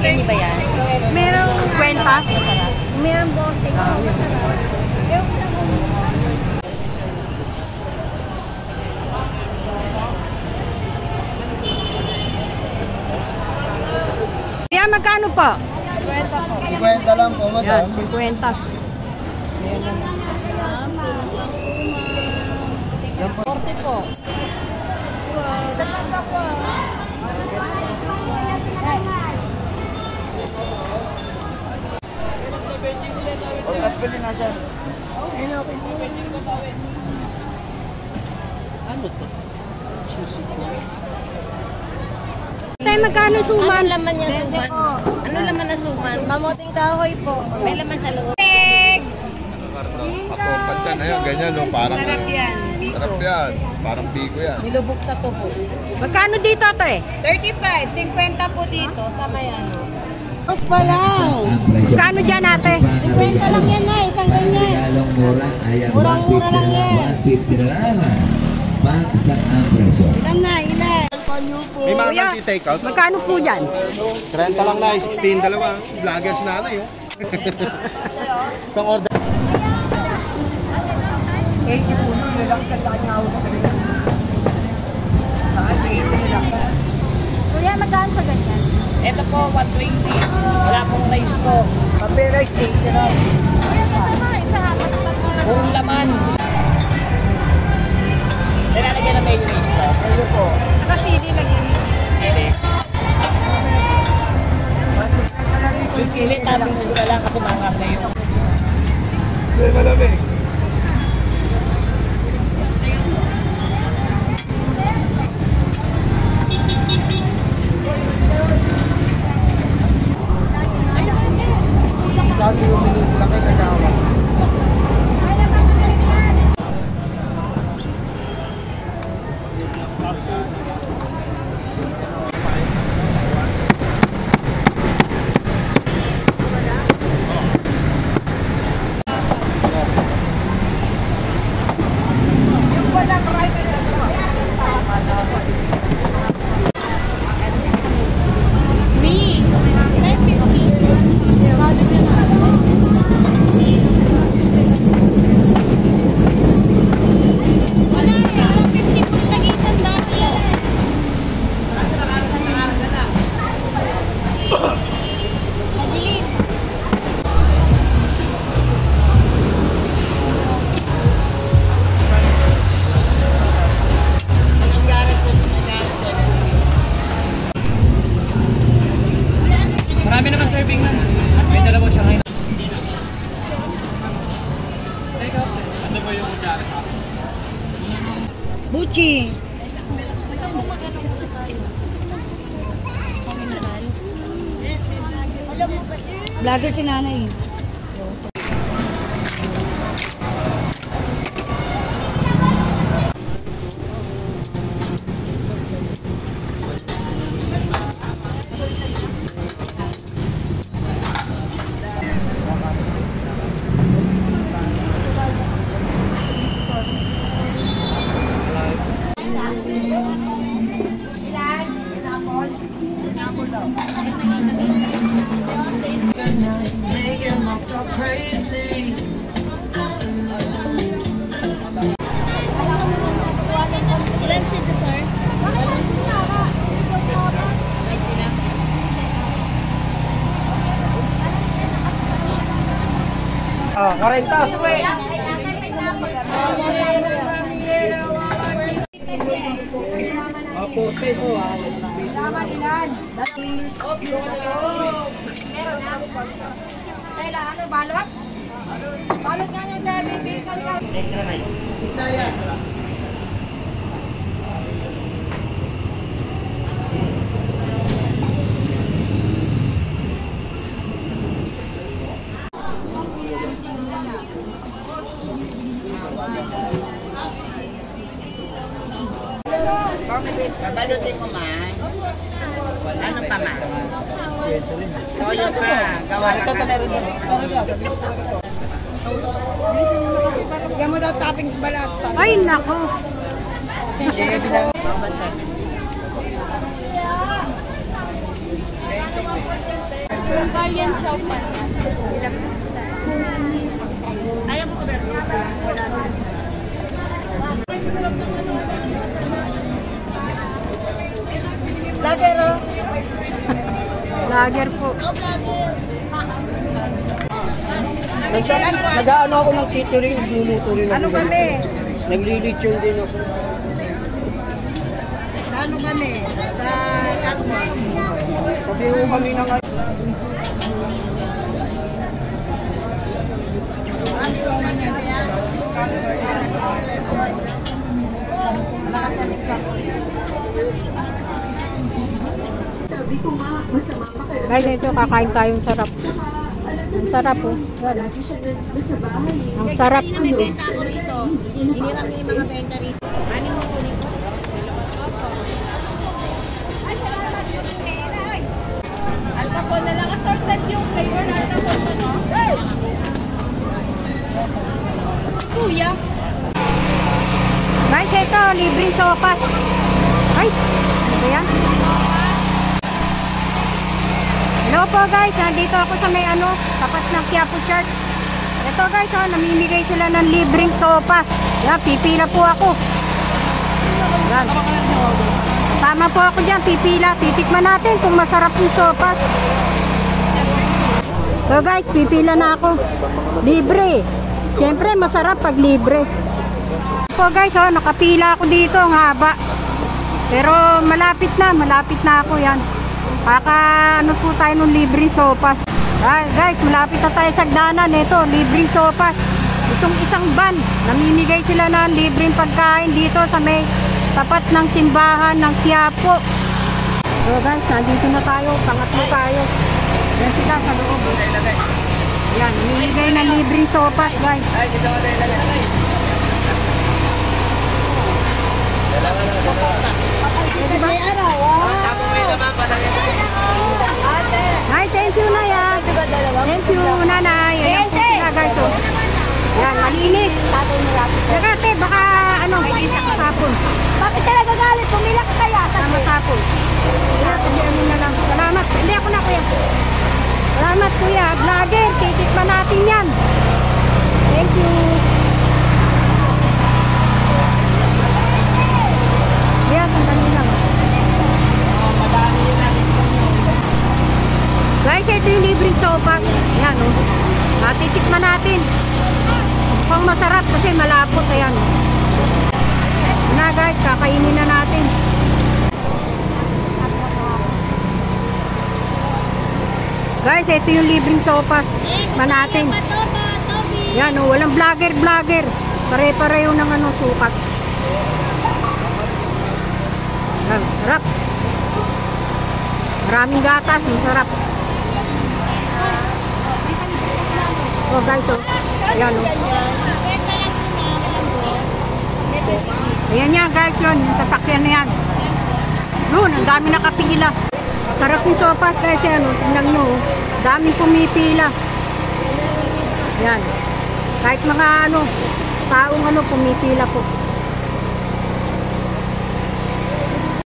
Hindi ba yan? Merong kwenta? Meron bossing. Masarap. Kaya magkano po? 50 lang po, Yan, madam. 50. Yan po. 40 po. Orkat ko din na siya. Ano to? Tay, magkano Ano suman? laman niya suman? Ano laman na suman? Kamuting kahoy po. May laman sa loob. Ako, pagka na yun, ganyan, no? Parang, Sarap yan. sarap yan. Parang bigo yan. Nilubog sa tubo. Magkano dito, te? 35, 50 po dito sa may ano. Mas pa lang. Magkano dyan, ate? 50 lang yan na, isang ganyan. Regalong mura ay ang Murang-mura lang yan. 150 na lang. Pag-isang ang presyo. Ilan na, ilan? May mga Kuya, take out. magkano po dyan? 30 lang na, 16, dalawa. Vloggers na na yun. Isang order. 80 po nung nilang sa kanya ako sa kanila. Saan 80 nila? Kuya, magkano sa ganyan? Ito po, 120. Wala pong rice to. Paperas 80 lang. Purong laman. Nilalagyan na mayonnaise to. Ano po? Nakasili lang yan. Sili. Yung sili, toppings ko na lang kasi mangang na yun. Hindi, malamig. Lagi yung minibula kay Kagawa. Marami naman serving na. May dalawa siya ngayon. Ano ba yung kutsara? Buchi. Vlogger si nanay. Making myself crazy. Ilan sila, sir? Ay, sila. Ah, 40 suwe. Opo, po ah. Balot? Balot nga yung baby. Extra nice. Yes. Babalutin mo, ma. Ano pa, ma? Toyo pa. Gawa ka. Bigyan mo daw toppings balat. Ay, nako. Sige, bilang. Hungarian Chopin. Ayaw mo ko ba? Wala na. Lager, oh. Lager po. Nag-ano ako ng catering, nagluluto rin ako. Ano kami? Naglilitsyon din ako. Sa ano kami? Sa Katmon. Sabi ko kami na nga. Guys, ito kakain tayong sarap. Ang sarap po. Yan. Ang sarap. Hindi kami mga benta rito. Ano mo ko nito? Alcohol na lang. Assorted yung flavor na alcohol mo, no? Kuya. Guys, ito. Libreng sopas. Ay, ano ba yan? Hello po guys, nandito ako sa may tapat ng Quiapo Church. Ito guys, namimigay sila ng libreng sopas. Yan, pipila po ako. Yan. Tama po ako dyan, pipila. Titikman natin kung masarap yung sopas. So guys, pipila na ako. Libre. Siyempre, masarap pag libre. Po guys, nakapila ako dito, ang haba. Pero malapit na ako yan. Ano po tayo ng libreng sopas. Guys, malapit na tayo sa hagdanan. Ito, libreng sopas. Itong isang van, namimigay sila ng libreng pagkain dito sa may tapat ng simbahan ng Quiapo. So guys, nandito na tayo. Pangatlo tayo. Yan sila sa loob. Yan, namimigay ng libreng sopas guys. Ay, dito ka tayo lagay. May araw. Nay, thank you, Nay. Thank you, Nanay. Ayan po sila, guys. Yan, malinis. Teka, te, baka matapon. Bakit talaga galit? Pumila ka kaya? Matapon. Na lang. Salamat. Hindi ako na, kuya. Salamat, kuya. Vlogger, titikman natin yan. Thank you. Yan, sandali lang. Guys, ito yung libreng sopas. Yan, titikman natin. Mukhang masarap kasi malapot. Ayan. Na guys, kakainin na natin. Guys, ito yung libreng sopas. Manatin. Yan, walang vlogger. Pare-pareho ng sukat. Yan, sarap. Maraming gatas, masarap. Oh guys, ayan ayan yan guys, yun, yung sasakyan na yan. Yun, ang dami nakapila. Sarap yung sopas guys, yan, tingnan nyo, daming pumipila. Yan, kahit mga taong pumipila po.